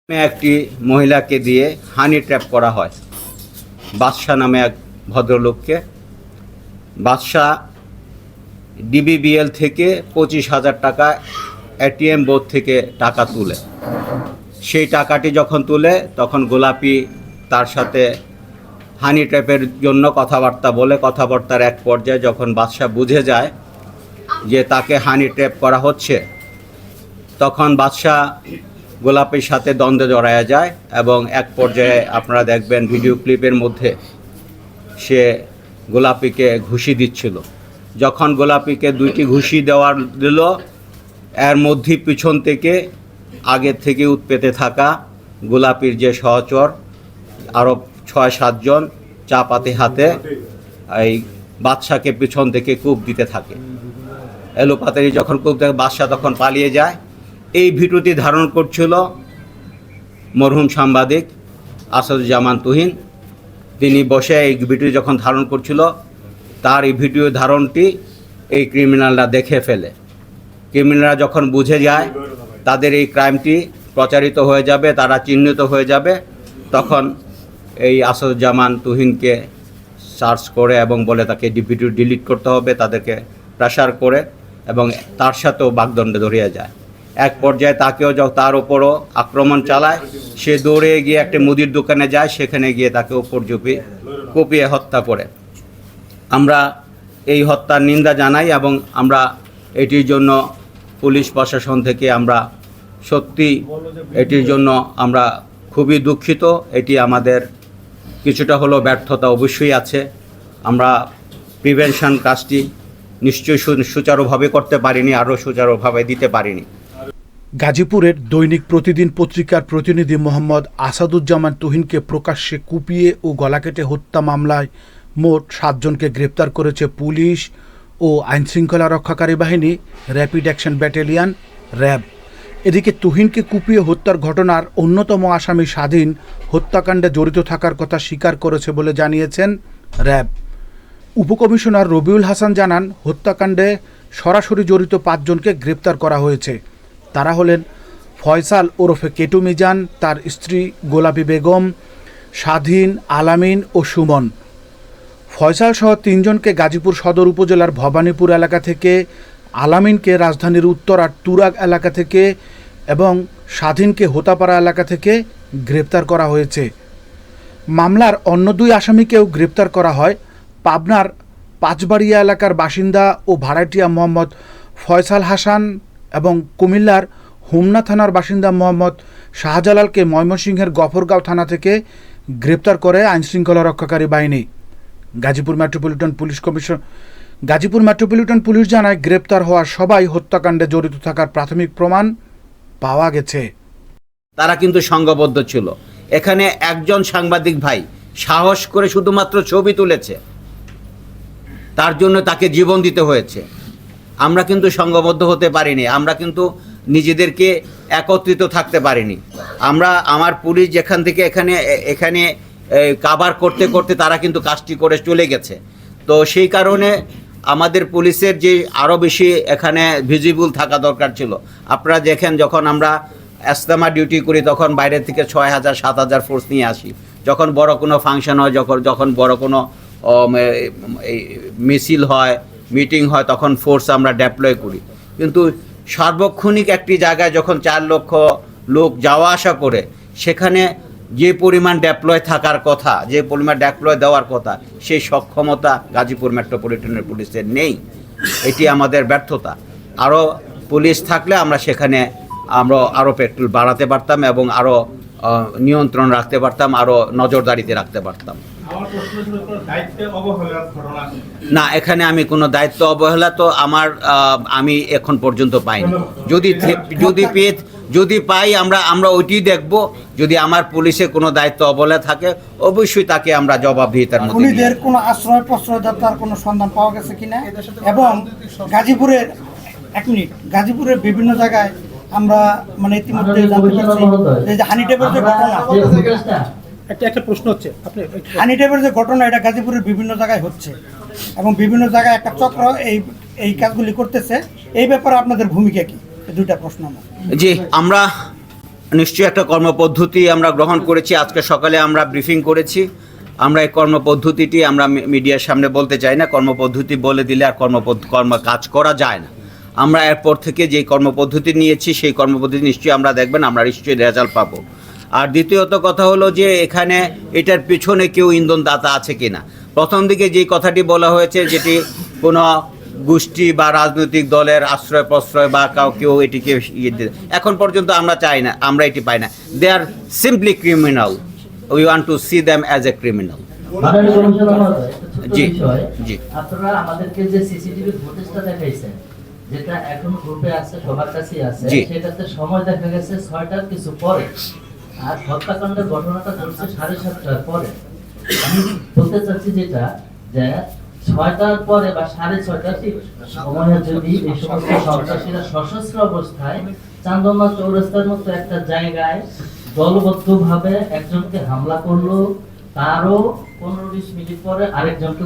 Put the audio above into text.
একটি মহিলাকে দিয়ে হানি ট্র্যাপ করা হয়। বাদশাহ নামে এক ভদ্রলোককে। বাদশাহ ডিবিবিএল থেকে 25,000 টাকা এটিএম বোর্ড থেকে টাকা তুলে। সেই টাকাটি যখন তুলে তখন গোলাপি তার সাথে হানি ট্র্যাপের জন্য কথাবার্তা বলে। কথাবার্তার এক পর্যায়ে যখন বাদশাহ বুঝে যায় যে তাকে হানি ট্র্যাপ করা হচ্ছে, তখন বাদশাহ গোলাপির সাথে দ্বন্দ্বে জড়ায়া যায় এবং এক পর্যায়ে আপনারা দেখবেন ভিডিও ক্লিপের মধ্যে সে গোলাপিকে ঘুষি দিচ্ছিল। যখন গোলাপিকে 2টি ঘুষি দিল, এর মধ্যে পিছন থেকে আগের থেকে উৎপেতে থাকা গোলাপির যে সহচর আরও 6-7 জন চাপাতি হাতে এই বাদশাকে পিছন থেকে কূপ দিতে থাকে। এলোপাতারি যখন কূপ দেয়, বাদশাহ তখন পালিয়ে যায়। এই ভিডিওটি ধারণ করছিল মরহুম সাংবাদিক আসাদুজ্জামান তুহিন। তিনি বসে এই ভিডিও যখন ধারণ করছিল, তার এই ভিডিও ধারণটি এই ক্রিমিনালরা দেখে ফেলে। ক্রিমিনালরা যখন বুঝে যায় তাদের এই ক্রাইমটি প্রচারিত হয়ে যাবে, তারা চিহ্নিত হয়ে যাবে, তখন এই আসাদুজ্জামান তুহিনকে সার্চ করে এবং বলে তাকে ভিডিও ডিলিট করতে হবে, তাদেরকে প্রেশার করে এবং তার সাথেও বাগদণ্ডে ধরিয়ে যায়। এক পর্যায়ে তাকেও তার ওপরও আক্রমণ চালায়। সে দৌড়ে গিয়ে একটা মুদির দোকানে যায়, সেখানে গিয়ে তাকে উপর কুপিয়ে হত্যা করে। আমরা এই হত্যার নিন্দা জানাই এবং আমরা এটির জন্য পুলিশ প্রশাসন থেকে আমরা সত্যি এটির জন্য আমরা খুবই দুঃখিত। এটি আমাদের কিছুটা হলেও ব্যর্থতা অবশ্যই আছে। আমরা প্রিভেনশন কাজটি নিশ্চয়ই সুচারুভাবে করতে পারিনি, আরও সুচারুভাবে দিতে পারিনি। গাজীপুরের দৈনিক প্রতিদিন পত্রিকার প্রতিনিধি মোহাম্মদ আসাদুজ্জামান তুহিনকে প্রকাশ্যে কুপিয়ে ও গলা কেটে হত্যা মামলায় মোট 7 জনকে গ্রেপ্তার করেছে পুলিশ ও আইনশৃঙ্খলা রক্ষাকারী বাহিনী, র্যাপিড অ্যাকশন ব্যাটালিয়ন, র্যাব। এদিকে তুহিনকে কুপিয়ে হত্যার ঘটনার অন্যতম আসামি স্বাধীন হত্যাকাণ্ডে জড়িত থাকার কথা স্বীকার করেছে বলে জানিয়েছেন র্যাব। উপকমিশনার রবিউল হাসান জানান, হত্যাকাণ্ডে সরাসরি জড়িত 5 জনকে গ্রেপ্তার করা হয়েছে। তারা হলেন ফয়সাল ওরফে কেটু মিজান, তার স্ত্রী গোলাপি বেগম, স্বাধীন, আলামিন ও সুমন। ফয়সাল সহ 3 জনকে গাজীপুর সদর উপজেলার ভবানীপুর এলাকা থেকে, আলামিনকে রাজধানীর উত্তরার তুরাগ এলাকা থেকে এবং স্বাধীনকে হোতাপাড়া এলাকা থেকে গ্রেপ্তার করা হয়েছে। মামলার অন্য 2 আসামিকেও গ্রেপ্তার করা হয়। পাবনার পাঁচবাড়িয়া এলাকার বাসিন্দা ও ভাড়াটিয়া মোহাম্মদ ফয়সাল হাসান এবং কুমিল্লার হোমনা থানার বাসিন্দা মোহাম্মদ শাহজালালকে ময়মনসিংহের গফরগাঁও থানা থেকে গ্রেপ্তার করে আইনশৃঙ্খলা রক্ষাকারী বাহিনী। গাজীপুর মেট্রোপলিটন পুলিশ জানায়, গ্রেপ্তার হওয়া সবাই হত্যাকাণ্ডে জড়িত থাকার প্রাথমিক প্রমাণ পাওয়া গেছে। তারা কিন্তু সংঘবদ্ধ ছিল। এখানে একজন সাংবাদিক ভাই সাহস করে শুধুমাত্র ছবি তুলেছে, তার জন্য তাকে জীবন দিতে হয়েছে। আমরা কিন্তু সংঘবদ্ধ হতে পারিনি, আমরা কিন্তু নিজেদেরকে একত্রিত থাকতে পারিনি। আমার পুলিশ যেখান থেকে এখানে কাভার করতে করতে তারা কিন্তু কাজটি করে চলে গেছে। তো সেই কারণে আমাদের পুলিশের যে আরও বেশি এখানে ভিজিবল থাকা দরকার ছিল। আপনারা দেখেন, যখন আমরা এস্তেমা ডিউটি করি তখন বাইরে থেকে 6,000-7,000 ফোর্স নিয়ে আসি। যখন বড় কোনো ফাংশন হয়, যখন বড় কোনো মিছিল হয়, মিটিং হয়, তখন ফোর্স আমরা ডেপ্লয় করি। কিন্তু সার্বক্ষণিক একটি জায়গায় যখন 4 লক্ষ লোক যাওয়া আসা করে, সেখানে যে পরিমাণ ডেপ্লয় থাকার কথা, যে পরিমাণ ডেপ্লয় দেওয়ার কথা, সেই সক্ষমতা গাজীপুর মেট্রোপলিটনের পুলিশের নেই। এটি আমাদের ব্যর্থতা। আরও পুলিশ থাকলে আমরা সেখানে আরও পেট্রোল বাড়াতে পারতাম এবং আরও নিয়ন্ত্রণ রাখতে পারতাম, আরও নজরদারিতে রাখতে পারতাম। না, এখানে আমি কোনো দায়িত্ব অবহেলা তো আমি এখন পর্যন্ত পাইনি। যদি পাই আমরা ওইটি দেখব। যদি আমার পুলিশে কোনো দায়িত্ব অবহেলা থাকে, অবশ্যই তাকে আমরা জবাবদিহিতার মধ্যে। খুনিদের কোনো প্রশ্রয়দাতার কোনো সন্ধান পাওয়া গেছে কিনা, এবং গাজীপুরের বিভিন্ন জায়গায় আমরা ইতিমধ্যে জানতে পারছি যে হানি ট্র্যাপের যে ঘটনা, একটা প্রশ্ন হচ্ছে, হানি ট্র্যাপের যে ঘটনা, এটা গাজীপুরের বিভিন্ন জায়গায় হচ্ছে এবং বিভিন্ন জায়গায় একটা চক্র এই কাজগুলি করতেছে। এই ব্যাপারে আপনাদের ভূমিকা কি? 2টা প্রশ্ন। জি, আমরা নিশ্চয়ই একটা কর্মপদ্ধতি আমরা গ্রহণ করেছি। আজকে সকালে আমরা ব্রিফিং করেছি। আমরা এই কর্মপদ্ধতিটি আমরা মিডিয়ার সামনে বলতে চাই না। কর্মপদ্ধতি বলে দিলে আর কাজ করা যায় না। আমরা এরপর থেকে যে কর্মপদ্ধতি নিয়েছি সেই কর্মপদ্ধতি নিশ্চয়ই আমরা দেখবেন, আমরা নিশ্চয়ই রেজাল্ট পাবো। আর দ্বিতীয়ত কথা হলো যে এখানে এটার পিছনে কেউ ইন্ধনদাতা আছে কিনা। প্রথম দিকে যে কথাটি বলা হয়েছে, যেটি কোনো গোষ্ঠী বা রাজনৈতিক দলের আশ্রয় প্রশ্রয় বা কেউ এটিকে এখন পর্যন্ত আমরা চাই না, আমরা এটি পাই না। They are simply criminal. We want to see them as a criminal. মাননীয় কমিশনার মহোদয়, একটা ছোট্ট জি, বিষয়। জি। আপনারা আমাদেরকে যে সিসিটিভি ফুটেজটা দেখাইছেন, যেটা এখন গ্রুপে আছে, সবার কাছেই আছে, জি। সেটাতে সময় দেখা গেছে 6টার কিছু পরে, আর হত্যাকাণ্ডের ঘটনাটা ঘটছে 7:30টার পরে। আমি বলতে চাচ্ছি যেটা, যে 6টার পরে বা 6:30টার সময়ে যদি এই সমস্ত সন্ত্রাসীরা সশস্ত্র অবস্থায় চান্দনা চৌরাস্তার মতো একটা জায়গায় দলবদ্ধভাবে একজনকে হামলা করলো, তারও 15-20 মিনিট পরে আরেকজনকে